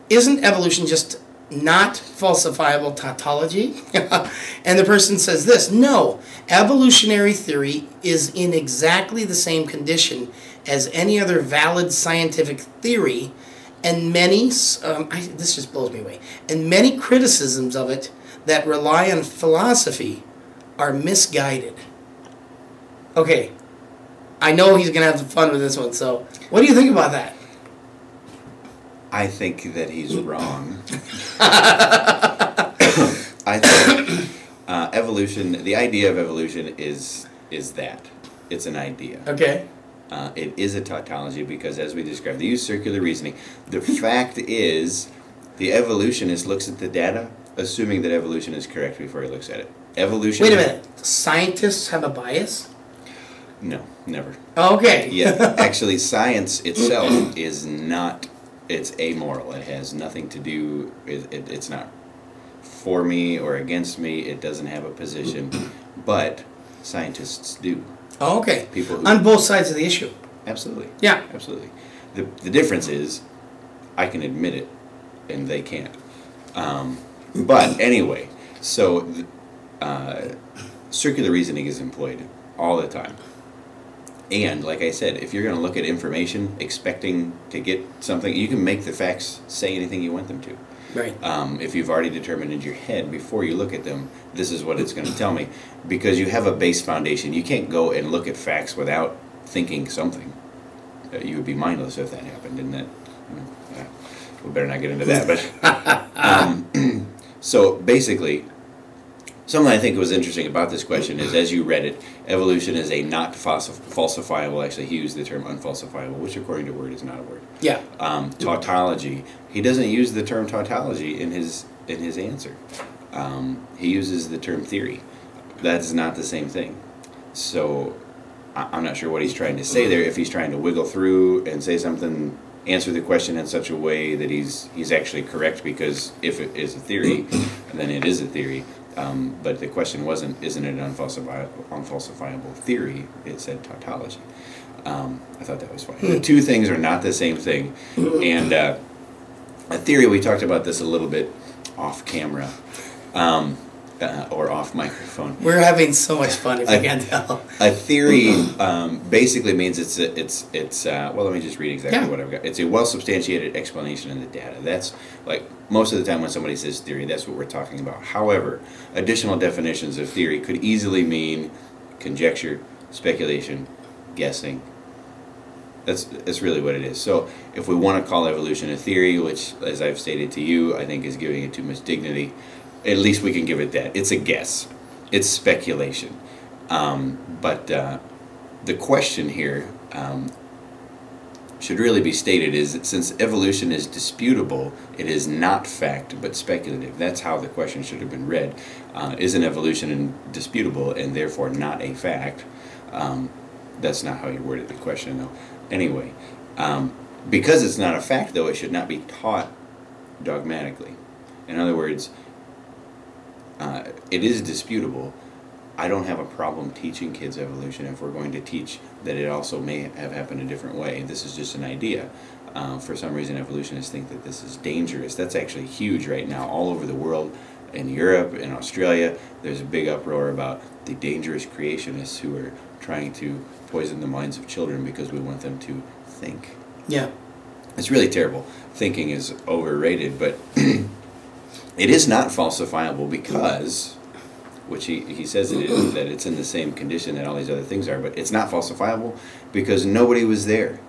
isn't evolution just not falsifiable tautology? And the person says this, no, evolutionary theory is in exactly the same condition as any other valid scientific theory, and many, this just blows me away, and many criticisms of it that rely on philosophy are misguided. Okay, I know he's going to have some fun with this one, so what do you think about that? I think that he's wrong. I think evolution, the idea of evolution is that. It's an idea. Okay. It is a tautology because, as we described, they use circular reasoning. The fact is, the evolutionist looks at the data, assuming that evolution is correct before he looks at it. Evolution. Wait a minute. Scientists have a bias? No, never. Okay. Yeah, actually, science itself is not. It's amoral. It has nothing to do. It's not for me or against me. It doesn't have a position, but scientists do. Oh, okay. People who, on both sides of the issue. Absolutely. Yeah. Absolutely. The difference is, I can admit it, and they can't. But anyway, so circular reasoning is employed all the time. And like I said, if you're going to look at information expecting to get something, you can make the facts say anything you want them to. Right. If you've already determined in your head before you look at them, this is what it's going to tell me, because you have a base foundation. You can't go and look at facts without thinking something. You would be mindless if that happened, and that, we better not get into that. But so basically, something I think was interesting about this question is, as you read it, evolution is a not falsifiable. Actually, he used the term unfalsifiable, which according to Word is not a word. Yeah. Tautology. He doesn't use the term tautology in his answer. He uses the term theory. That's not the same thing. So I'm not sure what he's trying to say there. If he's trying to wiggle through and say something, answer the question in such a way that he's actually correct, because if it is a theory, then it is a theory. But the question isn't it an unfalsifiable theory? It said tautology. I thought that was funny. The two things are not the same thing. And a theory, we talked about this a little bit off camera, or off microphone. We're having so much fun, if you can't tell. A theory basically means it's well, let me just read exactly what I've got. It's a well-substantiated explanation in the data. That's like most of the time when somebody says theory, that's what we're talking about. However, additional definitions of theory could easily mean conjecture, speculation, guessing. That's really what it is. So if we want to call evolution a theory, which, as I've stated to you, I think is giving it too much dignity, at least we can give it that. It's a guess. It's speculation. But the question here should really be stated is that since evolution is disputable, it is not fact but speculative. That's how the question should have been read. Isn't evolution disputable and therefore not a fact? That's not how you worded the question, though. Anyway, because it's not a fact, though, it should not be taught dogmatically. In other words, it is disputable. I don't have a problem teaching kids evolution if we're going to teach that it also may have happened a different way. This is just an idea. For some reason, evolutionists think that this is dangerous. That's actually huge right now all over the world. In Europe, in Australia, there's a big uproar about the dangerous creationists who are trying to poison the minds of children because we want them to think. Yeah. It's really terrible. Thinking is overrated, but it is not falsifiable because, which he says it is, that it's in the same condition that all these other things are, but it's not falsifiable because nobody was there.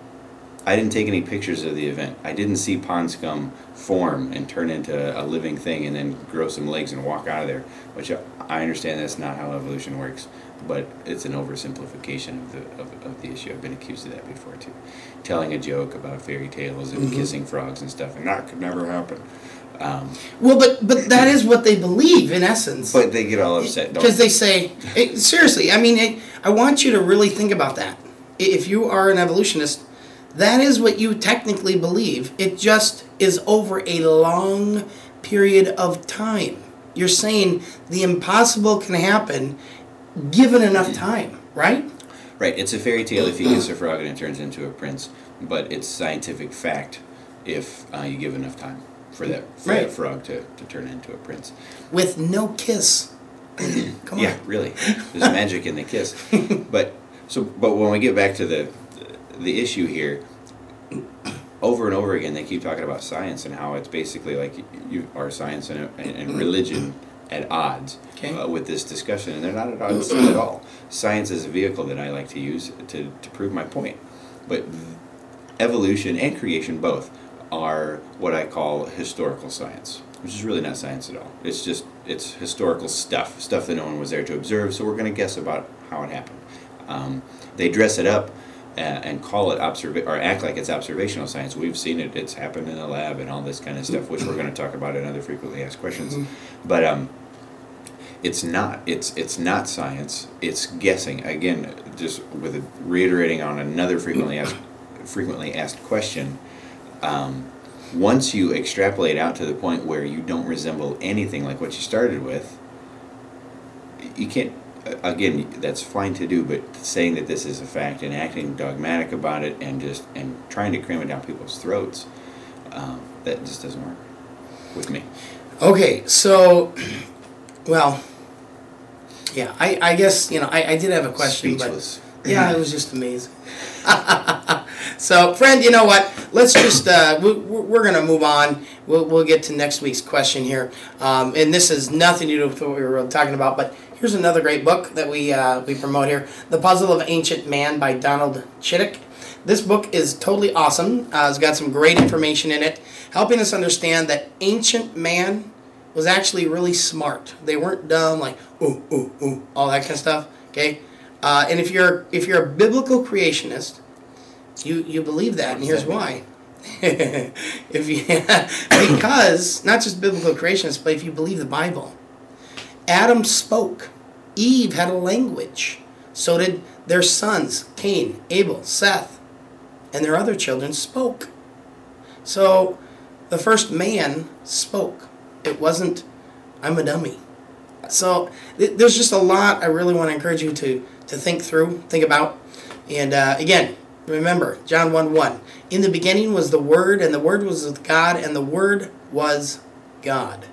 I didn't take any pictures of the event. I didn't see pond scum form and turn into a living thing and then grow some legs and walk out of there, which I understand that's not how evolution works, but it's an oversimplification of the issue. I've been accused of that before too. Telling a joke about fairy tales and kissing frogs and stuff, and that could never happen. Well, but that is what they believe, in essence. But they get all upset, don't because they say, seriously, I mean, I want you to really think about that. If you are an evolutionist, that is what you technically believe. It just is over a long period of time. You're saying the impossible can happen given enough time, right? Right. It's a fairy tale if you kiss a frog and it turns into a prince, but it's scientific fact if you give enough time. for that Right. frog to turn into a prince. With no kiss. Come on. Yeah, really. There's magic in the kiss. But when we get back to the issue here, over and over again they keep talking about science and how it's basically like you are science and religion at odds with this discussion, and they're not at odds at all. Science is a vehicle that I like to use to prove my point. But evolution and creation both are what I call historical science, which is really not science at all. It's historical stuff that no one was there to observe, so we're going to guess about how it happened. They dress it up and call it or act like it's observational science. We've seen it; it's happened in the lab and all this kind of stuff, which we're going to talk about in other frequently asked questions. But it's not. It's not science. It's guessing. Again, just reiterating on another frequently asked question. Once you extrapolate out to the point where you don't resemble anything like what you started with, you can't. Again, that's fine to do, but saying that this is a fact and acting dogmatic about it and trying to cram it down people's throats, that just doesn't work with me. Okay, so, well, yeah, I guess, I did have a question, Speechless. but yeah, it was just amazing. So, friend, you know what? Let's just, we're going to move on. We'll get to next week's question here. And this has nothing to do with what we were talking about, but here's another great book that we promote here, The Puzzle of Ancient Man by Donald Chittick. This book is totally awesome. It's got some great information in it, helping us understand that ancient man was actually really smart. They weren't dumb, like, ooh, ooh, ooh, all that kind of stuff, okay? And if you're a biblical creationist, you believe that, and here's why. Because, not just biblical creationists, but if you believe the Bible, Adam spoke. Eve had a language. So did their sons, Cain, Abel, Seth, and their other children spoke. So the first man spoke. It wasn't, I'm a dummy. So there's just a lot I really want to encourage you to think through, think about. And again, remember, John 1:1. In the beginning was the Word, and the Word was with God, and the Word was God.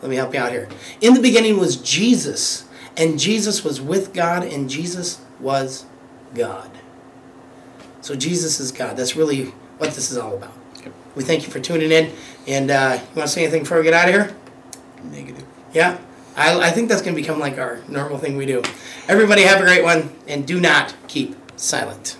Let me help you out here. In the beginning was Jesus, and Jesus was with God, and Jesus was God. So Jesus is God. That's really what this is all about. Okay. We thank you for tuning in. And you want to say anything before we get out of here? Negative. Yeah? I think that's going to become like our normal thing we do. Everybody have a great one, and do not keep silent.